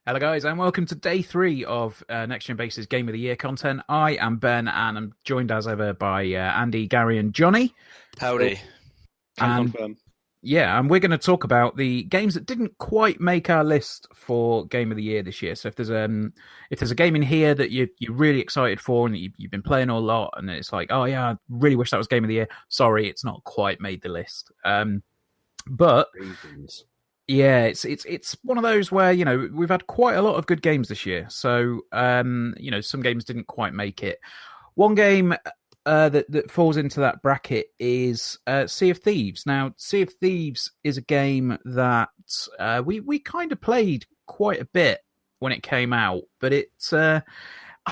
Hello, guys, and welcome to day 3 of Next Gen Base's Game of the Year content. I am Ben, and I'm joined as ever by Andy, Gary, and Johnny. Howdy. And and we're going to talk about the games that didn't quite make our list for Game of the Year this year. So if there's a game in here that you're really excited for and you've been playing a lot, and it's like, oh yeah, I really wish that was Game of the Year. Sorry, it's not quite made the list. But reasons. Yeah, it's one of those where, we've had quite a lot of good games this year. So, some games didn't quite make it. One game that falls into that bracket is Sea of Thieves. Now, Sea of Thieves is a game that we kind of played quite a bit when it came out, but I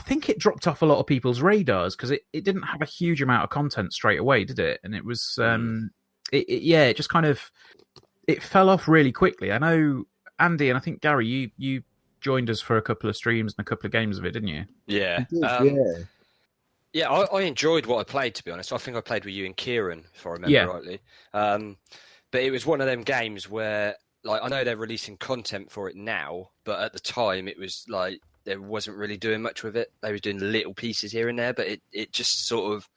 think it dropped off a lot of people's radars because it didn't have a huge amount of content straight away, did it? And it was, it just kind of... It fell off really quickly. I know, Andy, and I think, Gary, you joined us for a couple of streams and a couple of games of it, didn't you? Yeah. Yeah, I enjoyed what I played, to be honest. I think I played with you and Kieran, if I remember rightly. But it was one of them games where, like, I know they're releasing content for it now, but at the time it was like they wasn't really doing much with it. They were doing little pieces here and there, but it just sort of...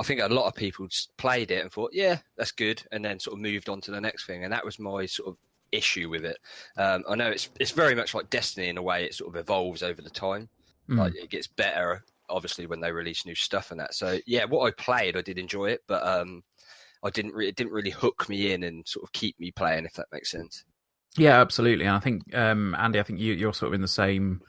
I think a lot of people just played it and thought, yeah, that's good, and then sort of moved on to the next thing. And that was my sort of issue with it. I know it's very much like Destiny in a way. It sort of evolves over the time. Like it gets better, obviously, when they release new stuff and that. So yeah, what I played, I did enjoy it, but it didn't really hook me in and sort of keep me playing, if that makes sense. Yeah, absolutely. And I think Andy, I think you're sort of in the same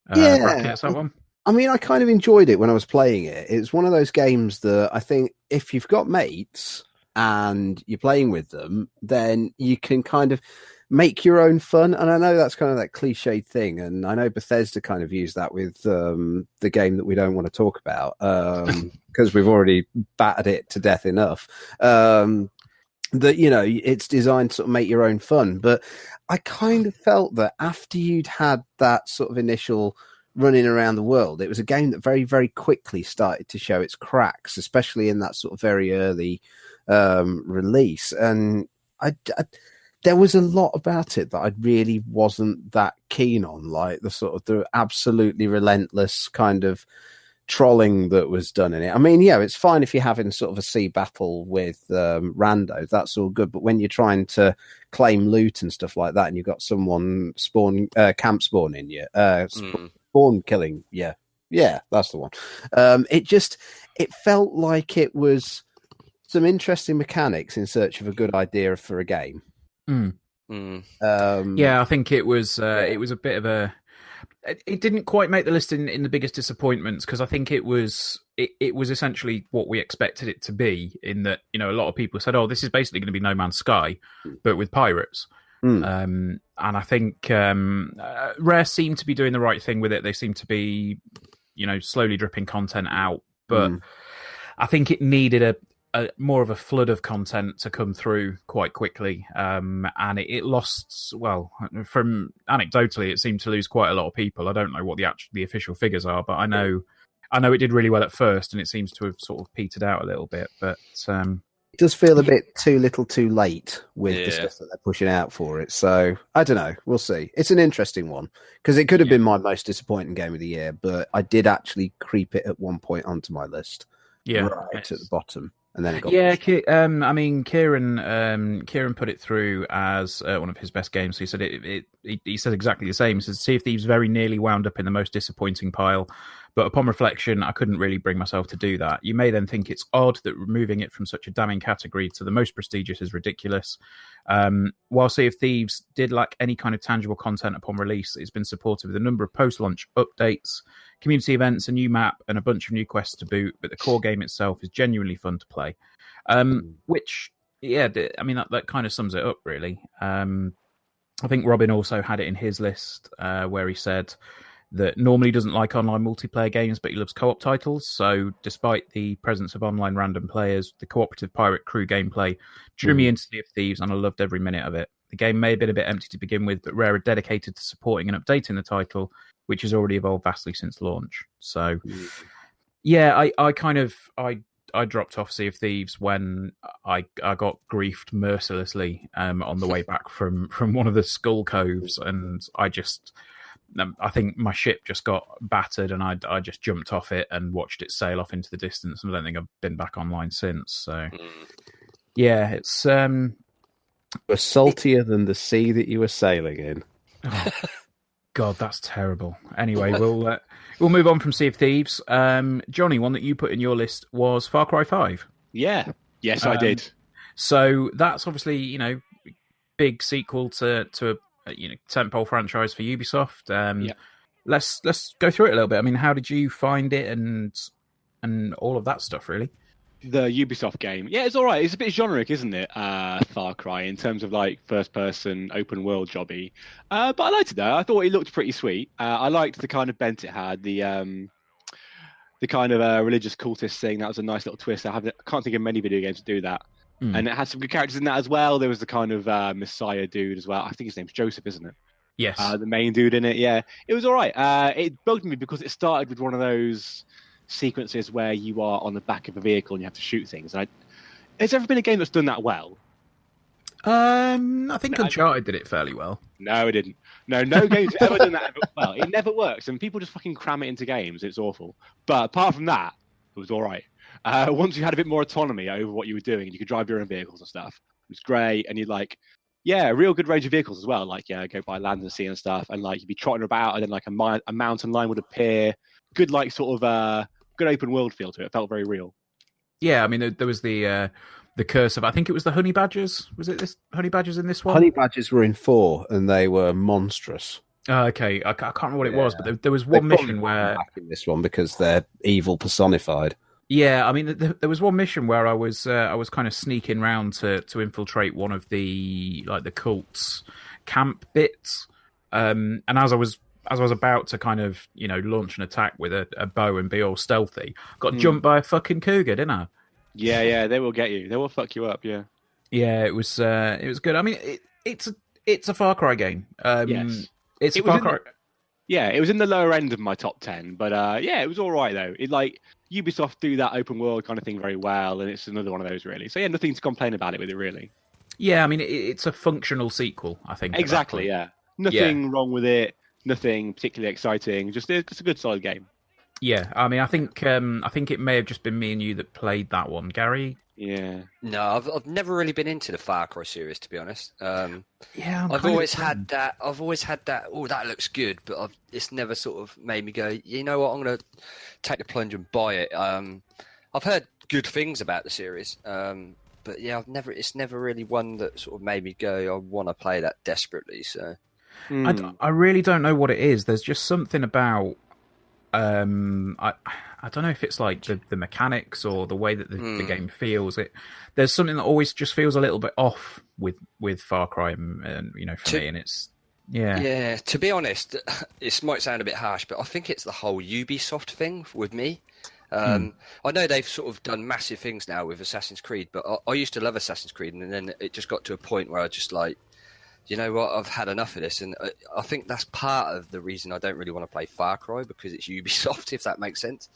bracket as that one. I mean, I kind of enjoyed it when I was playing it. It's one of those games that I think if you've got mates and you're playing with them, then you can kind of make your own fun. And I know that's kind of that cliched thing. And I know Bethesda kind of used that with the game that we don't want to talk about because we've already battered it to death enough. That, it's designed to sort of make your own fun. But I kind of felt that after you'd had that sort of initial running around the world, it was a game that very, very quickly started to show its cracks, especially in that sort of very early release. And there was a lot about it that I really wasn't that keen on, like the absolutely relentless kind of trolling that was done in it. I mean, yeah, it's fine if you're having sort of a sea battle with randos, that's all good. But when you're trying to claim loot and stuff like that, and you've got someone camp spawning you, spawn killing, yeah, that's the one. It felt like it was some interesting mechanics in search of a good idea for a game. I think it was a bit of a... It didn't quite make the list in the biggest disappointments because I think it was essentially what we expected it to be, in that, a lot of people said, oh, this is basically going to be No Man's Sky, but with pirates. And I think Rare seem to be doing the right thing with it. They seem to be, slowly dripping content out, but I think it needed a more of a flood of content to come through quite quickly. And it lost, well, from anecdotally, it seemed to lose quite a lot of people. I don't know what the official figures are, but I know it did really well at first, and it seems to have sort of petered out a little bit. But it does feel a bit too little too late with the stuff that they're pushing out for it. So I don't know. We'll see. It's an interesting one because it could have been my most disappointing game of the year, but I did actually creep it at one point onto my list. Right at the bottom. And then it got I mean, Kieran put it through as one of his best games. So he said he said exactly the same. He says Sea of Thieves very nearly wound up in the most disappointing pile, but upon reflection, I couldn't really bring myself to do that. You may then think it's odd that removing it from such a damning category to the most prestigious is ridiculous. While Sea of Thieves did lack any kind of tangible content upon release, it's been supported with a number of post-launch updates, community events, a new map, and a bunch of new quests to boot, but the core game itself is genuinely fun to play. Which, I mean, that kind of sums it up, really. I think Robin also had it in his list where he said that normally doesn't like online multiplayer games, but he loves co-op titles. So despite the presence of online random players, the cooperative pirate crew gameplay drew me into Sea of Thieves, and I loved every minute of it. The game may have been a bit empty to begin with, but Rare are dedicated to supporting and updating the title, which has already evolved vastly since launch. So, I dropped off Sea of Thieves when I got griefed mercilessly on the way back from one of the skull coves, and I think my ship just got battered, and I just jumped off it and watched it sail off into the distance. And I don't think I've been back online since. So, yeah, it's We're saltier than the sea that you were sailing in. Oh, God, that's terrible. Anyway, we'll move on from Sea of Thieves. Johnny, one that you put in your list was Far Cry 5. Yeah. Yes, I did. So that's obviously, big sequel to a tentpole franchise for Ubisoft. Let's go through it a little bit. I mean, how did you find it and all of that stuff, really? The Ubisoft game. Yeah, it's all right. It's a bit generic, isn't it? Far Cry, in terms of like first-person open world jobby. But I liked it though. I thought it looked pretty sweet. I liked the kind of bent it had. The kind of religious cultist thing. That was a nice little twist. I can't think of many video games that do that. And it had some good characters in that as well. There was the kind of Messiah dude as well. I think his name's Joseph, isn't it? Yes. The main dude in it. Yeah, it was all right. It bugged me because it started with one of those sequences where you are on the back of a vehicle and you have to shoot things. Has there ever been a game that's done that well? I think Uncharted did it fairly well. No, it didn't. No game's ever done that well. It never works, and people just fucking cram it into games. It's awful. But apart from that, it was all right. Once you had a bit more autonomy over what you were doing, and you could drive your own vehicles and stuff, it was great. And you'd a real good range of vehicles as well. Go by land and sea and stuff, and you'd be trotting about, and then a mountain line would appear. Good, good open world feel to it. It felt very real. Yeah, I mean, there was the curse of, I think it was the honey badgers. Was it this honey badgers in this one? Honey badgers were in 4, and they were monstrous. Okay, I can't remember what it was, but there was one mission where back in this one because they're evil personified. Yeah, I mean, there was one mission where I was kind of sneaking round to infiltrate one of the cult's camp bits, and as I was about to kind of launch an attack with a bow and be all stealthy, got jumped by a fucking cougar, didn't I? Yeah, they will get you. They will fuck you up. Yeah. Yeah, it was good. I mean, it's a Far Cry game. Yes, it's a Far Cry. It was in the lower end of my top 10, but it was all right though. Ubisoft do that open world kind of thing very well, and it's another one of those really. So nothing to complain about it with it really. Yeah, I mean, it's a functional sequel, I think. Exactly. Yeah, nothing wrong with it. Nothing particularly exciting. Just a good solid game. Yeah, I mean, I think it may have just been me and you that played that one, Gary. Yeah. No, I've never really been into the Far Cry series, to be honest. I've always had that. Oh, that looks good, but it's never sort of made me go, you know what? I'm going to take the plunge and buy it. I've heard good things about the series, but yeah, it's never really one that sort of made me go, I want to play that desperately. So I really don't know what it is. There's just something about I don't know if it's like the mechanics or the way that the game feels. There's something that always just feels a little bit off with Far Cry, and for me, and it's yeah. To be honest, it might sound a bit harsh, but I think it's the whole Ubisoft thing with me. I know they've sort of done massive things now with Assassin's Creed, but I used to love Assassin's Creed, and then it just got to a point where I just you know what, I've had enough of this, and I think that's part of the reason I don't really want to play Far Cry, because it's Ubisoft, if that makes sense.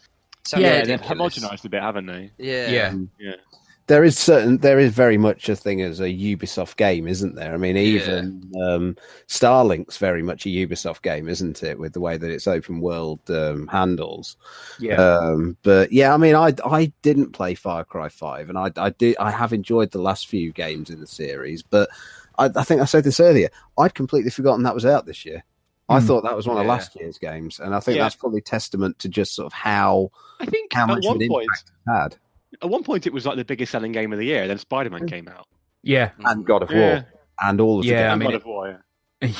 They've homogenized a bit, haven't they? Yeah. There is very much a thing as a Ubisoft game, isn't there? I mean, even Starlink's very much a Ubisoft game, isn't it? With the way that it's open world handles. Yeah. But yeah, I mean, I didn't play Far Cry 5, and I have enjoyed the last few games in the series, but I think I said this earlier. I'd completely forgotten that was out this year. I thought that was one of last year's games, and I think that's probably testament to just sort of how much of an impact it had. At one point, it was like the biggest selling game of the year. Then Spider-Man came out, and God of War, and all of the games. I mean, God of War.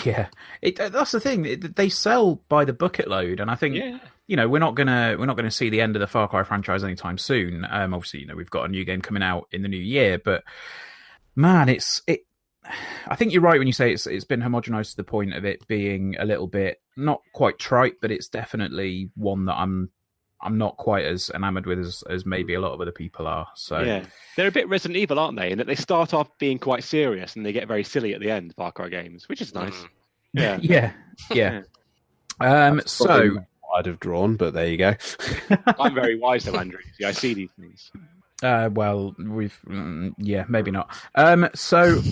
Yeah, that's the thing. They sell by the bucket load, and I think we're not gonna see the end of the Far Cry franchise anytime soon. Obviously, we've got a new game coming out in the new year, but man, I think you're right when you say it's been homogenized to the point of it being a little bit not quite trite, but it's definitely one that I'm not quite as enamored with as maybe a lot of other people are. So yeah, they're a bit Resident Evil, aren't they? In that they start off being quite serious and they get very silly at the end. Far Cry games, which is nice. Yeah. So I'd have drawn, but there you go. I'm very wise though, Andrew. See, I see these things. Well, maybe not. So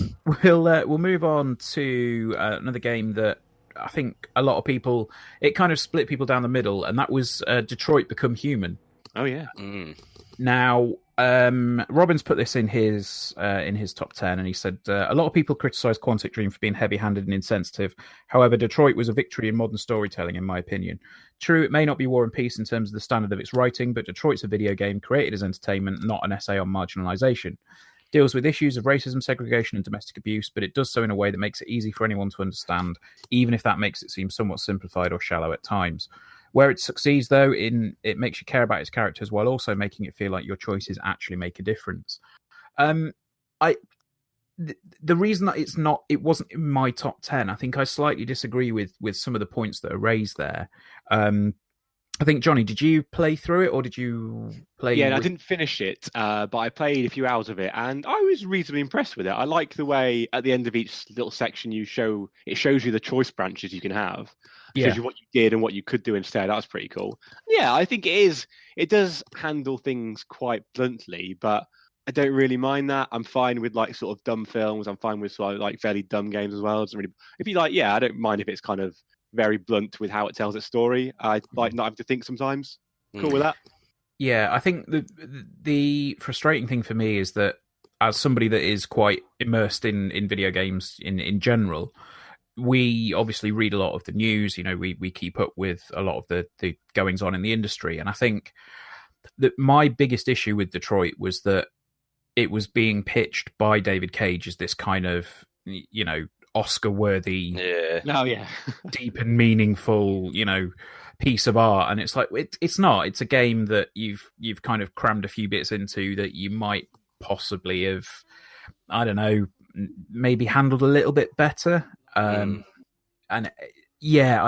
we'll move on to another game that I think a lot of people, it kind of split people down the middle, and that was Detroit Become Human. Oh yeah. Now, Robin's put this in his top 10, and he said a lot of people criticize Quantic Dream for being heavy-handed and insensitive. However, Detroit was a victory in modern storytelling, in my opinion. True, it may not be War and Peace in terms of the standard of its writing, but Detroit's a video game created as entertainment, not an essay on marginalization. Deals with issues of racism, segregation, and domestic abuse, but it does so in a way that makes it easy for anyone to understand, even if that makes it seem somewhat simplified or shallow at times. Where it succeeds, though, it makes you care about its characters while also making it feel like your choices actually make a difference. The reason that it wasn't in my top 10, I think I slightly disagree with some of the points that are raised there. I think, Johnny, did you play through it, or did you play? Yeah, I didn't finish it, but I played a few hours of it, and I was reasonably impressed with it. I like the way at the end of each little section it shows you the choice branches you can have. Shows you what you did and what you could do instead. That's pretty cool. Yeah, I think it does handle things quite bluntly, but I don't really mind that. I'm fine with like sort of dumb films. I'm fine with sort of like fairly dumb games as well. It doesn't really, if you like, I don't mind if it's kind of very blunt with how it tells its story. I like not having to think sometimes. Cool with that. Yeah, I think the frustrating thing for me is that as somebody that is quite immersed in video games in general, we obviously read a lot of the news. You know, we keep up with a lot of the goings on in the industry, and I think that my biggest issue with Detroit was that it was being pitched by David Cage as this kind of, you know, Oscar-worthy, deep and meaningful, you know, piece of art, and it's like it's not. It's a game that you've kind of crammed a few bits into that you might possibly have, I don't know, maybe handled a little bit better. And yeah,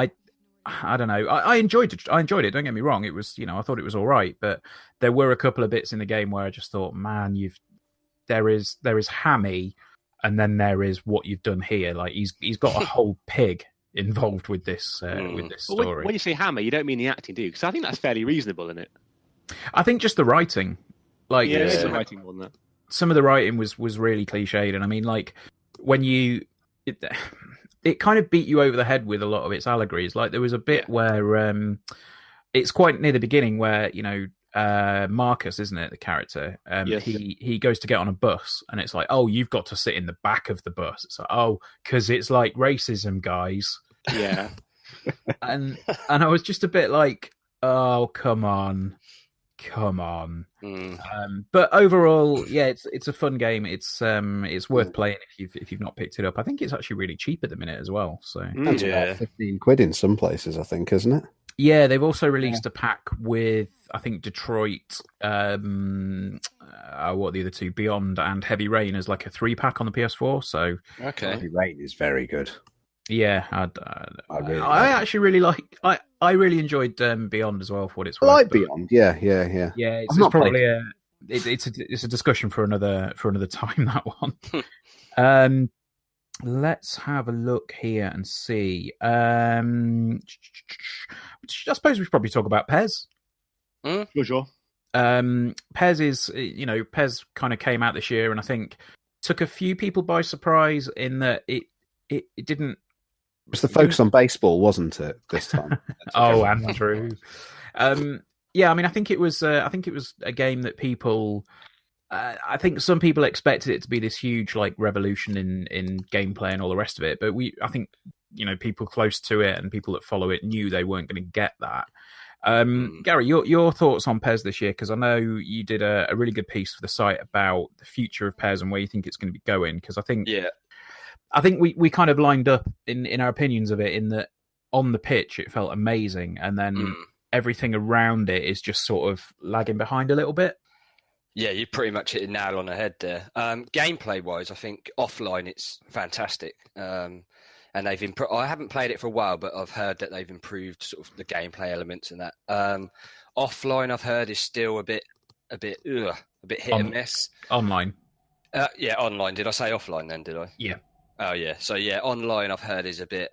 I don't know. I enjoyed it. Don't get me wrong. It was, you know, I thought it was all right, but there were a couple of bits in the game where I just thought, man, there is hammy, and then there is what you've done here. Like he's got a whole pig involved with this story. When you say hammer, you don't mean the acting, do you? Because I think that's fairly reasonable, isn't it? I think just the writing, like the writing more than that. Some of the writing was really cliched, and I mean, like when it kind of beat you over the head with a lot of its allegories. Like there was a bit where it's quite near the beginning where, you know, Marcus, isn't it, the character? He goes to get on a bus, and it's like, oh, you've got to sit in the back of the bus. It's like, oh, because it's like racism, guys. Yeah. and I was just a bit like, oh, come on. But overall, yeah, it's a fun game. It's worth playing if you've not picked it up. I think it's actually really cheap at the minute as well. So it's about £15 in some places, I think, isn't it? Yeah, they've also released a pack with, I think, Detroit, what are the other two, Beyond and Heavy Rain, as like a 3-pack on the PS4. So Heavy Rain is very good. Yeah, I actually really like. I really enjoyed Beyond as well, for what it's worth. I like Beyond, yeah. Yeah, it's probably it's a discussion for another time, that one. Let's have a look here and see. I suppose we should probably talk about Pez. Sure. Pez is, you know, Pez kind of came out this year, and I think took a few people by surprise in that it didn't. It was the focus on baseball, wasn't it, this time? Oh, Andrew. Yeah, I mean, I think it was a game that people. I think some people expected it to be this huge like revolution in gameplay and all the rest of it, but I think, you know, people close to it and people that follow it knew they weren't going to get that. Gary, your thoughts on Pez this year? Because I know you did a really good piece for the site about the future of Pez and where you think it's going to be going. Because I think we kind of lined up in our opinions of it, in that on the pitch it felt amazing, and then everything around it is just sort of lagging behind a little bit. Yeah, you pretty much hit the nail on the head there. Gameplay-wise, I think offline it's fantastic. And they've improved. I haven't played it for a while, but I've heard that they've improved sort of the gameplay elements and that. Offline, I've heard, is still a bit hit and miss. Online. Yeah, online. Did I say offline then? Did I? Yeah. Oh yeah. So yeah, online I've heard is a bit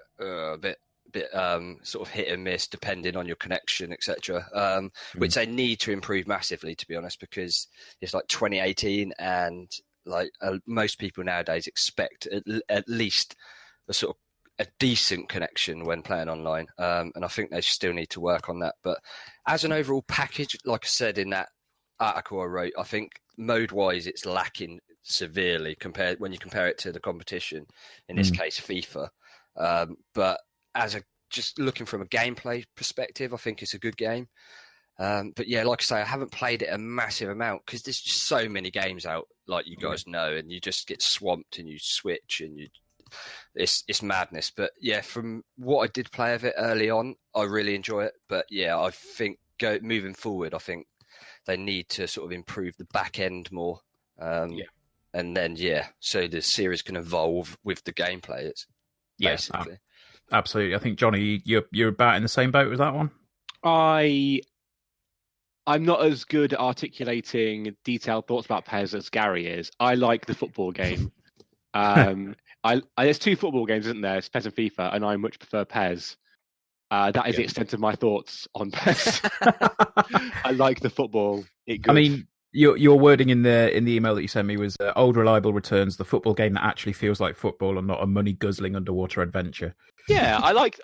sort of hit and miss depending on your connection, etc. Which they need to improve massively, to be honest, because it's like 2018 and like most people nowadays expect at least a sort of a decent connection when playing online, and I think they still need to work on that. But as an overall package, like I said in that article I wrote, I think mode-wise it's lacking severely when you compare it to the competition, in this case FIFA. But just looking from a gameplay perspective, I think it's a good game. But yeah, like I say, I haven't played it a massive amount because there's just so many games out, like you guys know, and you just get swamped and you switch and it's madness. But yeah, from what I did play of it early on, I really enjoy it. But yeah, I think moving forward, I think they need to sort of improve the back end more. And then so the series can evolve with the gameplay. It's basically absolutely. I think Johnny, you're about in the same boat with that one. I'm not as good at articulating detailed thoughts about PES as Gary is. I like the football game. There's 2 football games, isn't there? It's PES and FIFA, and I much prefer PES. That is the extent of my thoughts on PES. I like the football. I mean, your wording in the email that you sent me was old reliable returns, the football game that actually feels like football and not a money guzzling underwater adventure. Yeah, I like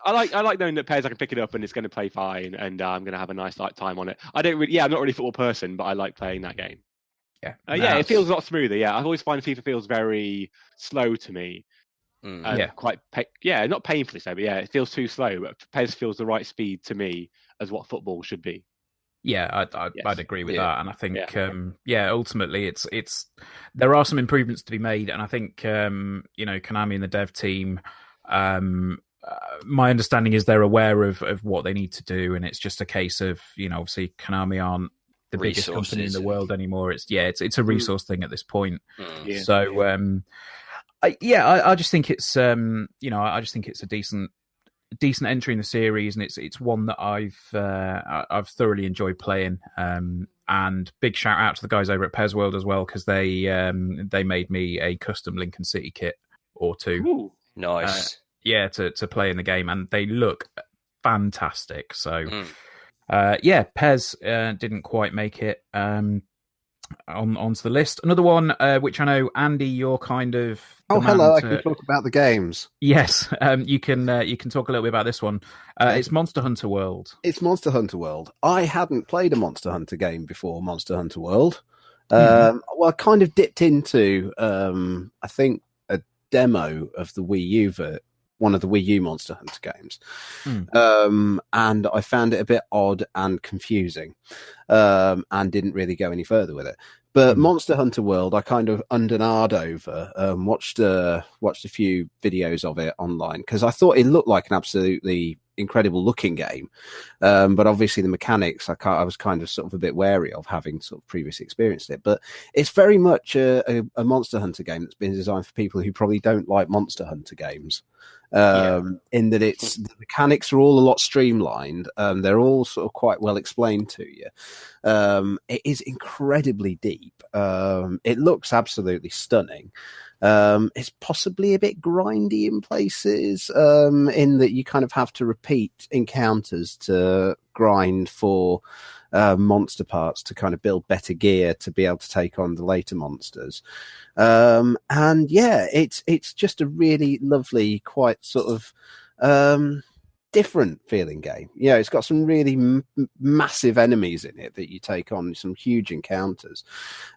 knowing that PES I can pick it up and it's going to play fine, and I'm going to have a nice time on it. I'm not really a football person, but I like playing that game. It feels a lot smoother. Yeah, I always find FIFA feels very slow to me. Quite not painfully so, but it feels too slow. But PES feels the right speed to me as what football should be. Yeah, I'd agree with that, and I think ultimately it's there are some improvements to be made, and I think Konami and the dev team, my understanding is they're aware of what they need to do, and it's just a case of obviously Konami aren't the biggest company in the world anymore. It's a resource thing at this point. So I just think it's I just think it's a decent entry in the series, and it's one that I've thoroughly enjoyed playing. And big shout out to the guys over at PES World as well, because they made me a custom Lincoln City kit or 2. Ooh, nice. To play in the game, and they look fantastic. So PES didn't quite make it onto the list. Another one which I know, Andy, you're kind of hello, I can talk about the games. Yes, you can talk a little bit about this one. It's Monster Hunter World. It's Monster Hunter World. I hadn't played a Monster Hunter game before Monster Hunter World. Well, I kind of dipped into I think a demo of the Wii U one of the Wii U Monster Hunter games. And I found it a bit odd and confusing, and didn't really go any further with it. But Monster Hunter World, I kind of under-narred over, watched a few videos of it online, because I thought it looked like an absolutely incredible looking game. But obviously the mechanics, I was kind of sort of a bit wary of, having sort of previously experienced it. But it's very much a Monster Hunter game that's been designed for people who probably don't like Monster Hunter games. In that the mechanics are all a lot streamlined. They're all sort of quite well explained to you. It is incredibly deep. It looks absolutely stunning. It's possibly a bit grindy in places, in that you kind of have to repeat encounters to grind for monster parts to kind of build better gear to be able to take on the later monsters. And it's just a really lovely, quite sort of different feeling game. It's got some really massive enemies in it that you take on, some huge encounters,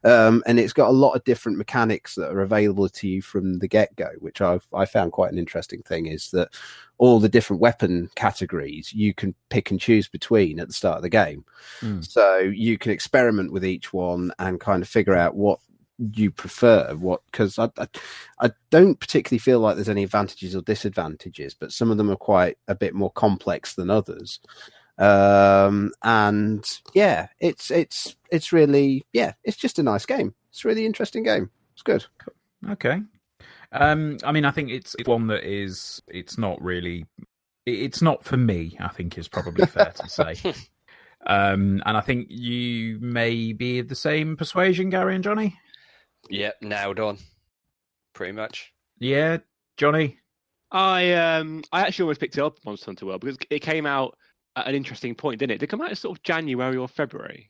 and it's got a lot of different mechanics that are available to you from the get-go, which I found quite an interesting thing, is that all the different weapon categories you can pick and choose between at the start of the game. So you can experiment with each one and kind of figure out what you prefer, because I don't particularly feel like there's any advantages or disadvantages, but some of them are quite a bit more complex than others. And it's really, it's just a nice game. It's a really interesting game. It's good. Okay. I mean, I think it's one that it's not for me, I think is probably fair to say. And I think you may be of the same persuasion, Gary and Johnny. Yep, nailed on. Pretty much. Yeah, Johnny. I actually almost picked it up, Monster Hunter World, because it came out at an interesting point, didn't it? Did it come out in sort of January or February?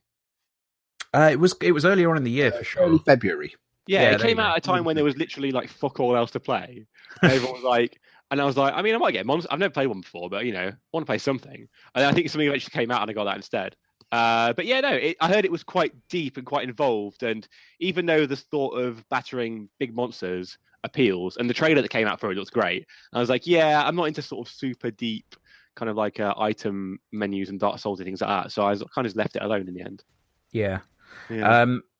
It was earlier on in the year for sure. Early February. Yeah, it came out at a time when there was literally like fuck all else to play. Everyone was like, And I was like, I mean, I might get Monster. I've never played one before, but I want to play something. And I think something eventually came out, and I got that instead. But yeah, no, I heard it was quite deep and quite involved. And even though the thought of battering big monsters appeals, and the trailer that came out for it looks great, I was like, yeah, I'm not into sort of super deep kind of like item menus and Dark Souls and things like that. So I kind of left it alone in the end. Yeah.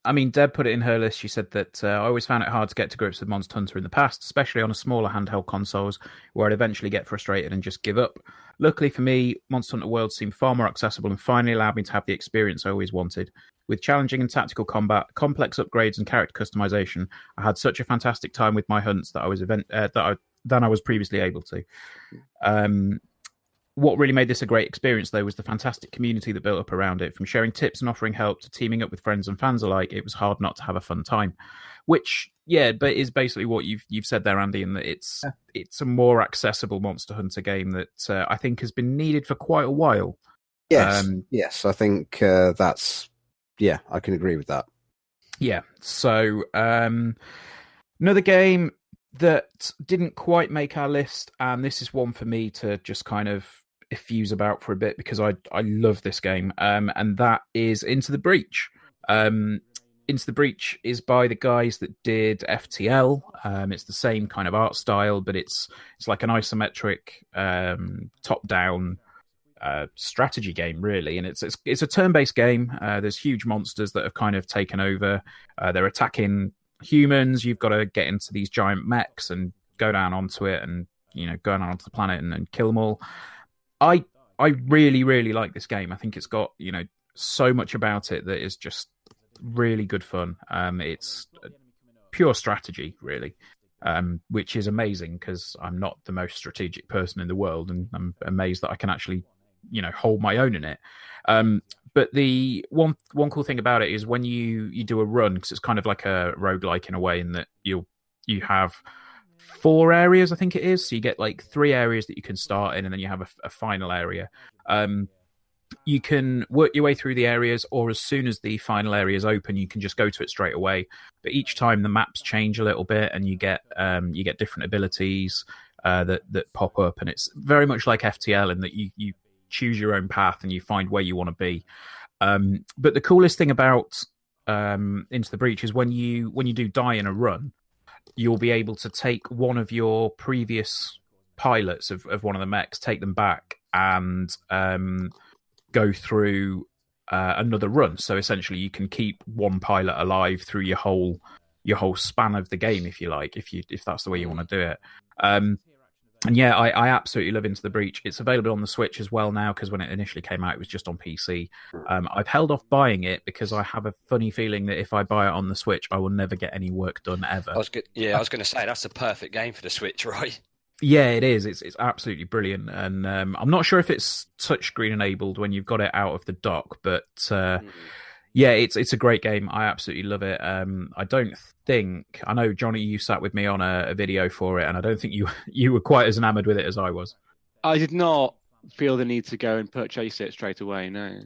I mean, Deb put it in her list. She said that I always found it hard to get to grips with Monster Hunter in the past, especially on a smaller handheld consoles, where I'd eventually get frustrated and just give up. Luckily for me, Monster Hunter World seemed far more accessible and finally allowed me to have the experience I always wanted. With challenging and tactical combat, complex upgrades, and character customization, I had such a fantastic time with my hunts that than I was previously able to. What really made this a great experience, though, was the fantastic community that built up around it. From sharing tips and offering help to teaming up with friends and fans alike, it was hard not to have a fun time. Which, but is basically what you've said there, Andy, in that it's a more accessible Monster Hunter game that I think has been needed for quite a while. Yes, I think that's... Yeah, I can agree with that. Yeah, so another game that didn't quite make our list, and this is one for me to just kind of effuse about for a bit because I love this game, and that is Into the Breach. Into the Breach is by the guys that did FTL. It's the same kind of art style, but it's like an isometric top-down strategy game, really, and it's a turn-based game. There's huge monsters that have kind of taken over. They're attacking humans. You've got to get into these giant mechs and go down onto it, and go down onto the planet and kill them all. I really, really like this game. I think it's got so much about it that is just really good fun. It's pure strategy, really, which is amazing because I'm not the most strategic person in the world, and I'm amazed that I can actually hold my own in it. But the one cool thing about it is when you do a run, because it's kind of like a roguelike in a way, in that you have 4 areas, I think it is. So you get like 3 areas that you can start in, and then you have a final area. You can work your way through the areas, or as soon as the final area is open, you can just go to it straight away. But each time the maps change a little bit, and you get different abilities that pop up, and it's very much like FTL in that you choose your own path and you find where you want to be. But the coolest thing about Into the Breach is when you do die in a run, you'll be able to take one of your previous pilots of one of the mechs, take them back, and go through another run. So essentially you can keep one pilot alive through your whole span of the game, if you like, if that's the way you want to do it. And yeah, I absolutely love Into the Breach. It's available on the Switch as well now, because when it initially came out, it was just on PC. I've held off buying it because I have a funny feeling that if I buy it on the Switch, I will never get any work done ever. I was going to say, that's the perfect game for the Switch, right? Yeah, it is. It's absolutely brilliant. And I'm not sure if it's touchscreen enabled when you've got it out of the dock, but yeah, it's a great game. I absolutely love it. I know, Johnny, you sat with me on a video for it, and I don't think you were quite as enamored with it as I was. I did not feel the need to go and purchase it straight away, no.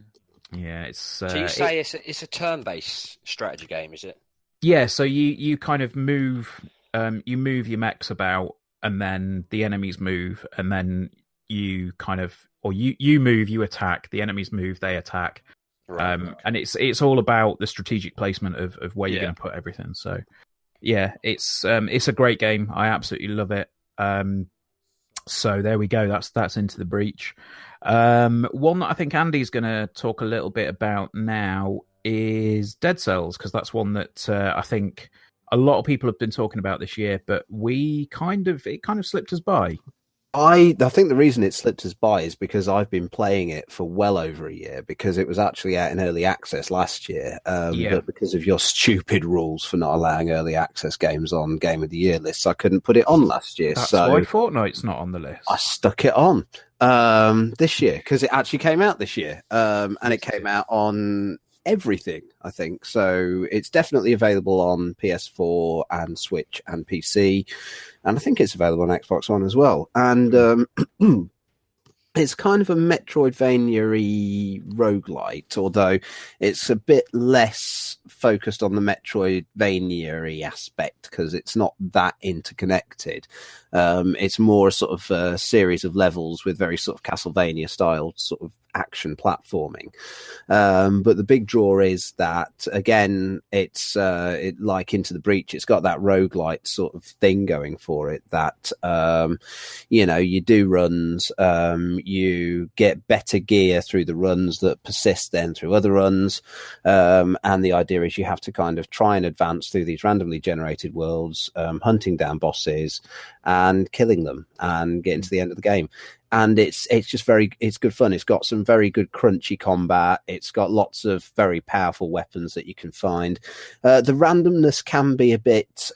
Yeah, it's... So you say it's a turn-based strategy game, is it? Yeah, so you kind of move your mechs about, and then the enemies move, and then you kind of... Or you move, you attack, the enemies move, they attack. Right. And it's all about the strategic placement of where you're going to put everything. So yeah, it's a great game. I absolutely love it. So there we go. That's Into the Breach. One that I think Andy's going to talk a little bit about now is Dead Cells, because that's one that I think a lot of people have been talking about this year, but it kind of slipped us by. I think the reason it slipped us by is because I've been playing it for well over a year, because it was actually out in early access last year. But because of your stupid rules for not allowing early access games on Game of the Year lists, I couldn't put it on last year. That's why Fortnite's not on the list. I stuck it on this year because it actually came out this year, and it came out on everything, I think. So it's definitely available on PS4 and Switch and PC, and I think it's available on Xbox One as well. And It's kind of a Metroidvania-y roguelite, although it's a bit less focused on the Metroidvania-y aspect because it's not that interconnected. It's more a sort of a series of levels with very sort of Castlevania-style sort of action platforming. But the big draw is that, again, it's like Into the Breach. It's got that roguelite sort of thing going for it that, you do runs, you get better gear through the runs that persist then through other runs. And the idea is you have to kind of try and advance through these randomly generated worlds, hunting down bosses and killing them and getting to the end of the game. And it's just it's good fun. It's got some very good crunchy combat. It's got lots of very powerful weapons that you can find. The randomness can be a bit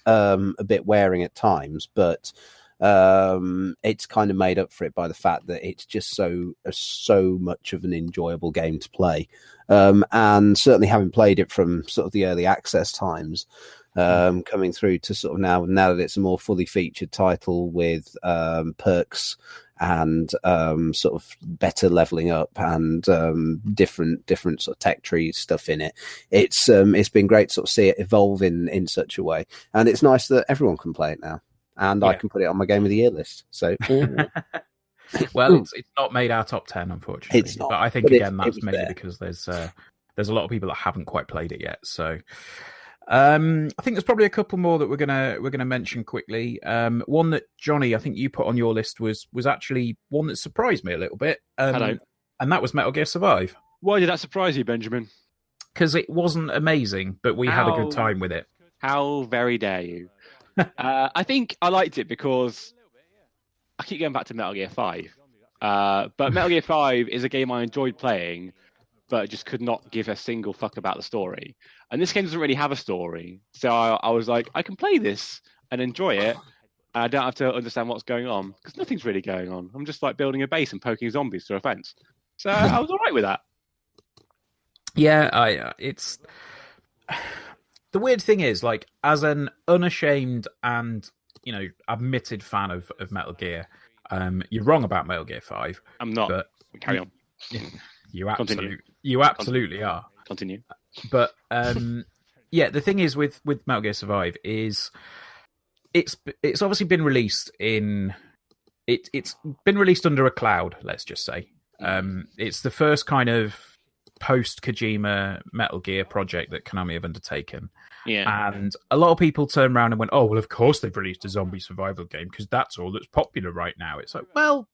wearing at times, but it's kind of made up for it by the fact that it's just so much of an enjoyable game to play. And certainly having played it from sort of the early access times, coming through to sort of now that it's a more fully featured title with perks and sort of better leveling up and different sort of tech tree stuff in it. It's been great to sort of see it evolve in such a way, and it's nice that everyone can play it now, and I can put it on my Game of the Year list. So, well, it's not made our top 10, unfortunately. It's not, but I think again that's mainly because there's a lot of people that haven't quite played it yet. So. I think there's probably a couple more that we're gonna mention quickly. One that Johnny, I think you put on your list was actually one that surprised me a little bit. Hello. And that was Metal Gear Survive. Why did that surprise you, Benjamin? Because it wasn't amazing, but we had a good time with it. How very dare you? I think I liked it because I keep going back to Metal Gear 5. But Metal Gear 5 is a game I enjoyed playing, but just could not give a single fuck about the story. And this game doesn't really have a story. So I was like, I can play this and enjoy it. And I don't have to understand what's going on because nothing's really going on. I'm just like building a base and poking zombies through a fence. So I was all right with that. Yeah, it's... The weird thing is, like, as an unashamed and, admitted fan of Metal Gear, you're wrong about Metal Gear 5. I'm not. But carry on. You absolutely are. Continue. But the thing is with Metal Gear Survive is it's obviously been released it's been released under a cloud, let's just say. It's the first kind of post Kojima Metal Gear project that Konami have undertaken. Yeah. And a lot of people turn around and went, "Oh, well, of course they've released a zombie survival game because that's all that's popular right now." It's like, well,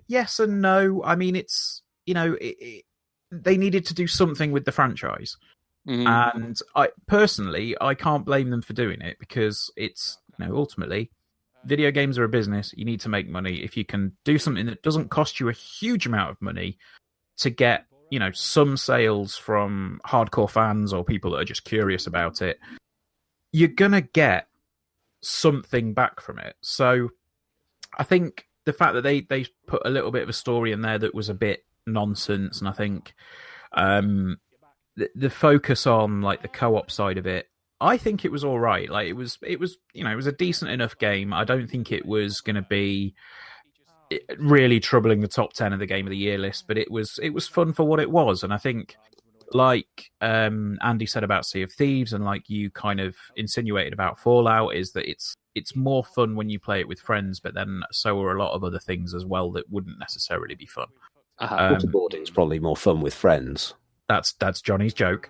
yes and no. I mean, it's they needed to do something with the franchise, and I can't blame them for doing it because it's ultimately video games are a business. You need to make money. If you can do something that doesn't cost you a huge amount of money to get some sales from hardcore fans or people that are just curious about it, you're gonna get something back from it. So I think the fact that they put a little bit of a story in there that was a bit nonsense, and I think the focus on like the co-op side of it, I think it was all right. Like it was a decent enough game. I don't think it was going to be really troubling the top 10 of the Game of the Year list, but it was fun for what it was. And I think, like Andy said about Sea of Thieves, and like you kind of insinuated about Fallout, is that it's more fun when you play it with friends, but then so are a lot of other things as well that wouldn't necessarily be fun. Waterboarding's probably more fun with friends. That's Johnny's joke.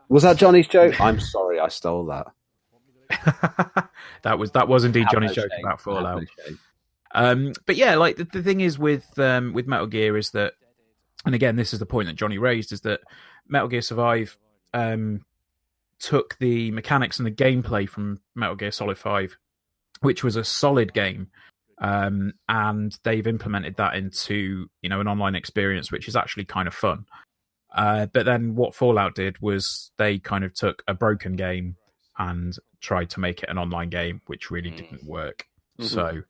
Was that Johnny's joke? I'm sorry, I stole that. that was indeed Johnny's joke about Fallout. But yeah, like the thing is with Metal Gear is that, and again, this is the point that Johnny raised, is that Metal Gear Survive took the mechanics and the gameplay from Metal Gear Solid 5, which was a solid game, and they've implemented that into an online experience, which is actually kind of fun. But then what Fallout did was they kind of took a broken game and tried to make it an online game, which really didn't work. So,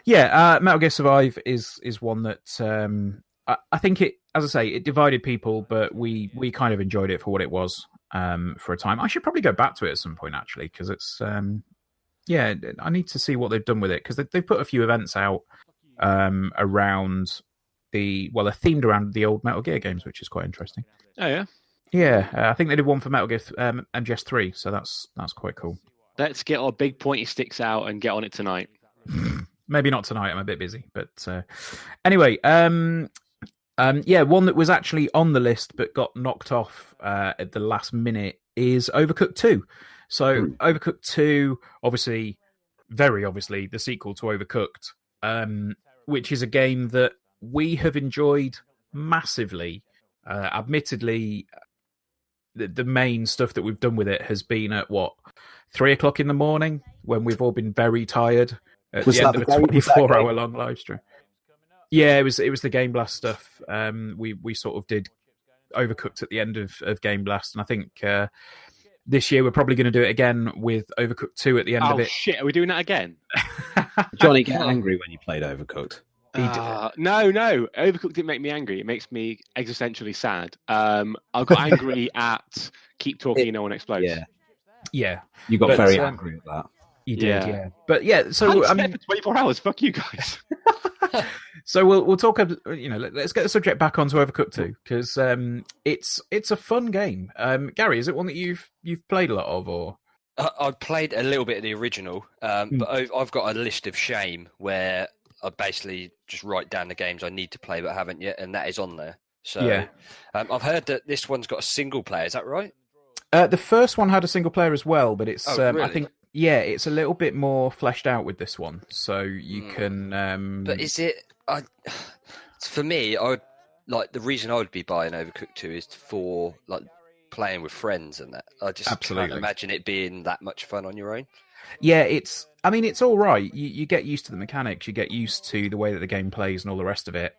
yeah, Metal Gear Survive is one that I think it, as I say, it divided people, but we kind of enjoyed it for what it was for a time. I should probably go back to it at some point, actually, because it's I need to see what they've done with it, because they've put a few events out around they're themed around the old Metal Gear games, which is quite interesting. Oh yeah. Yeah, I think they did one for Metal Gear MGS3, so that's quite cool. Let's get our big pointy sticks out and get on it tonight. Maybe not tonight. I'm a bit busy, but anyway, one that was actually on the list but got knocked off at the last minute is Overcooked 2. So Overcooked 2, very obviously, the sequel to Overcooked, which is a game that we have enjoyed massively. Admittedly, the main stuff that we've done with it has been at 3:00 in the morning when we've all been very tired at the end of a 24-hour long live stream. Yeah, it was the Game Blast stuff. We sort of did Overcooked at the end of Game Blast, and I think this year we're probably going to do it again with Overcooked 2 at the end of it. Oh shit, are we doing that again? Johnny get angry when you played Overcooked? No. Overcooked didn't make me angry. It makes me existentially sad. I got angry at keep talking, no one explodes. Yeah. You got very angry at that. You did, yeah. But yeah, so I mean, for 24 hours. Fuck you guys. So we'll talk. Let's get the subject back onto Overcooked 2 because it's a fun game. Gary, is it one that you've played a lot of, or? I've played a little bit of the original, but I've got a list of shame where I basically just write down the games I need to play but haven't yet, and that is on there. So I've heard that this one's got a single player. Is that right? The first one had a single player as well, but it's really? I think it's a little bit more fleshed out with this one. So you can. But is it? For me, I would like the reason I would be buying Overcooked 2 is for like playing with friends and that. I just can't imagine it being that much fun on your own. Yeah, it's all right. You get used to the mechanics, you get used to the way that the game plays and all the rest of it.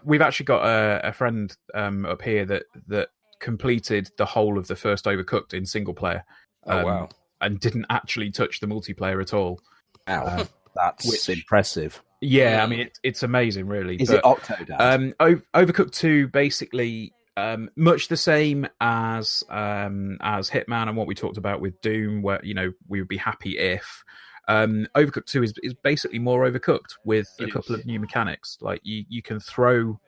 We've actually got a friend up here that completed the whole of the first Overcooked in single player. Wow. And didn't actually touch the multiplayer at all. Wow, that's impressive. Yeah, I mean, it's amazing, really. Is it Octodad? Overcooked 2, basically, much the same as Hitman and what we talked about with Doom, where we would be happy if Overcooked 2 is basically more Overcooked with a couple of new mechanics. Like you can throw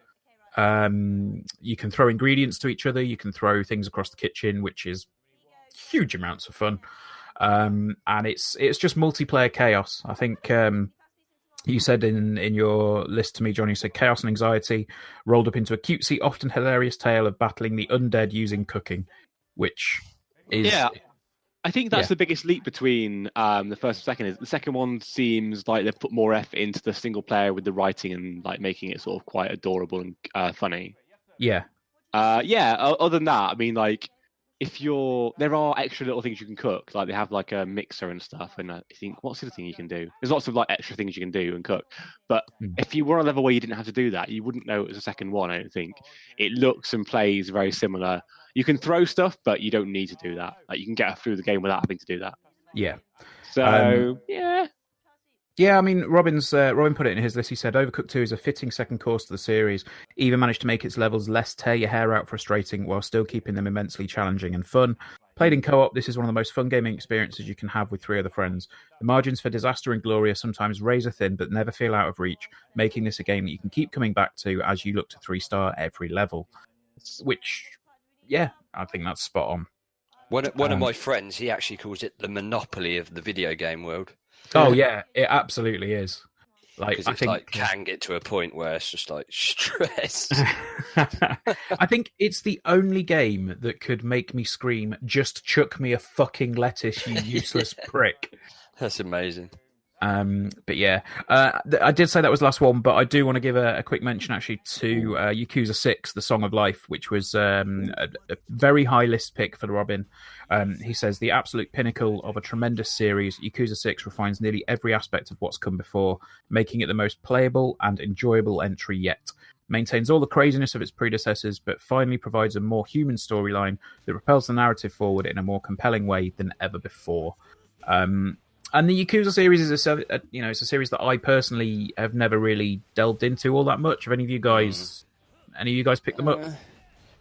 ingredients to each other, you can throw things across the kitchen, which is huge amounts of fun. And it's just multiplayer chaos. I think you said in your list to me, Johnny, you said chaos and anxiety rolled up into a cutesy, often hilarious tale of battling the undead using cooking, which is... Yeah, I think that's the biggest leap between the first and second. Is the second one seems like they've put more effort into the single player with the writing and like making it sort of quite adorable and funny. Yeah. Other than that, I mean, like, there are extra little things you can cook, like they have like a mixer and stuff, and I think what's the other thing you can do? There's lots of like extra things you can do and cook, but if you were on a level where you didn't have to do that, you wouldn't know it was a second one. I don't think it looks and plays very similar. You can throw stuff, but you don't need to do that. Like you can get through the game without having to do that. Yeah. So Yeah, I mean, Robin put it in his list. He said, Overcooked 2 is a fitting second course to the series. Even managed to make its levels less tear your hair out frustrating while still keeping them immensely challenging and fun. Played in co-op, this is one of the most fun gaming experiences you can have with 3 other friends. The margins for disaster and glory are sometimes razor thin, but never feel out of reach, making this a game that you can keep coming back to as you look to 3-star every level. Which, yeah, I think that's spot on. One of my friends, he actually calls it the monopoly of the video game world. Oh yeah, it absolutely is. Like I think can get to a point where it's just like stress. I think it's the only game that could make me scream, "Just chuck me a fucking lettuce, you useless prick." That's amazing. But yeah, I did say that was the last one, but I do want to give a quick mention actually to Yakuza 6, The Song of Life, which was a very high list pick for Robin. He says, the absolute pinnacle of a tremendous series, Yakuza 6 refines nearly every aspect of what's come before, making it the most playable and enjoyable entry yet. Maintains all the craziness of its predecessors, but finally provides a more human storyline that propels the narrative forward in a more compelling way than ever before. And the Yakuza series is it's a series that I personally have never really delved into all that much. Have any of you guys picked them up?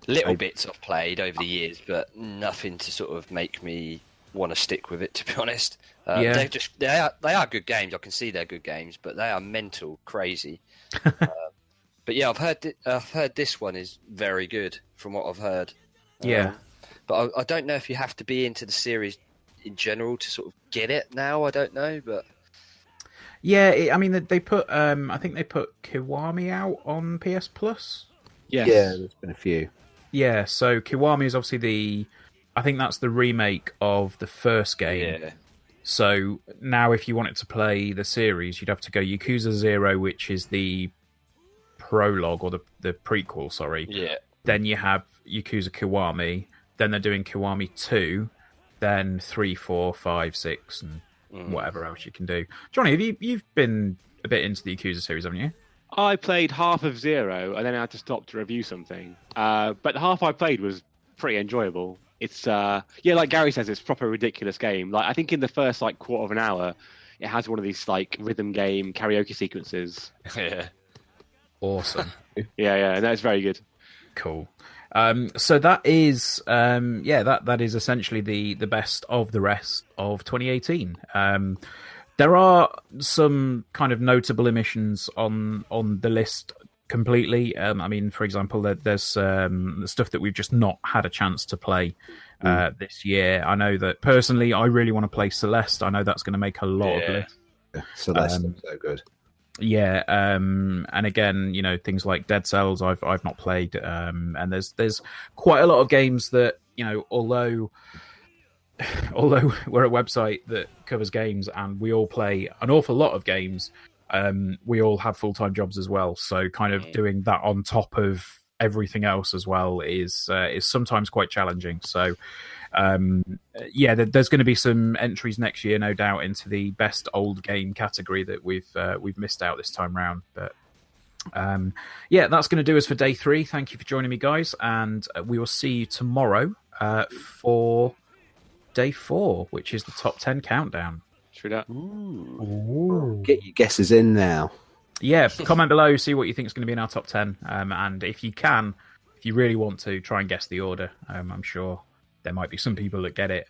Little bits I've played over the years, but nothing to sort of make me want to stick with it, to be honest. Yeah. They are good games. I can see they're good games, but they are mental crazy. But yeah, I've heard this one is very good from what I've heard. Yeah. But I don't know if you have to be into the series in general to sort of get it now. I don't know, but Yeah, I mean, they put. I think they put Kiwami out on PS Plus. Yes. Yeah, there's been a few. Yeah, so Kiwami is obviously I think that's the remake of the first game. yeah. So now, if you wanted to play the series, you'd have to go Yakuza 0, which is the prologue or the prequel. Sorry. Yeah. Then you have Yakuza Kiwami. Then they're doing Kiwami 2. Then 3, 4, 5, 6, and whatever else you can do. Johnny, you've been a bit into the Yakuza series, haven't you? I played half of 0, and then I had to stop to review something. But the half I played was pretty enjoyable. It's like Gary says, it's a proper ridiculous game. Like I think in the first quarter of an hour, it has one of these rhythm game karaoke sequences. Yeah. Awesome. Yeah, and that's very good. Cool. So that is that is essentially the best of the rest of 2018. There are some kind of notable omissions on the list completely. I mean, for example, there's stuff that we've just not had a chance to play this year. I know that personally, I really want to play Celeste. I know that's going to make a lot of lists. Yeah, Celeste is so good. Yeah, and again, things like Dead Cells, I've not played, and there's quite a lot of games that although we're a website that covers games and we all play an awful lot of games, we all have full-time jobs as well. So kind of doing that on top of everything else as well is sometimes quite challenging. So there's going to be some entries next year, no doubt, into the best old game category that we've missed out this time round. But that's going to do us for day 3. Thank you for joining me, guys, and we will see you tomorrow for day 4, which is the top 10 countdown. True that. Ooh. Get your guesses in now. Yeah, comment below, see what you think is going to be in our top 10, and if you really want to, try and guess the order. I'm sure there might be some people that get it.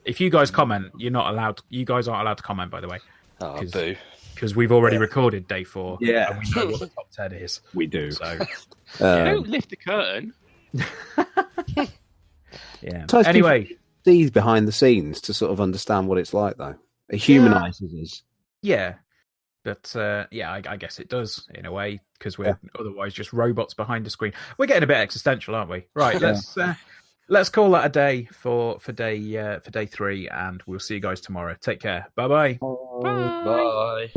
If you guys comment, you guys aren't allowed to comment, by the way. Oh, boo. Because we've already recorded day 4. Yeah. And we know what the top 10 is. We do. So, Don't lift the curtain. yeah. Sometimes Anyway. See behind the scenes to sort of understand what it's like, though. It humanises us. Yeah. But, I guess it does, in a way, because we're otherwise just robots behind a screen. We're getting a bit existential, aren't we? Right, let's call that a day for day 3, and we'll see you guys tomorrow. Take care. Bye-bye. Bye.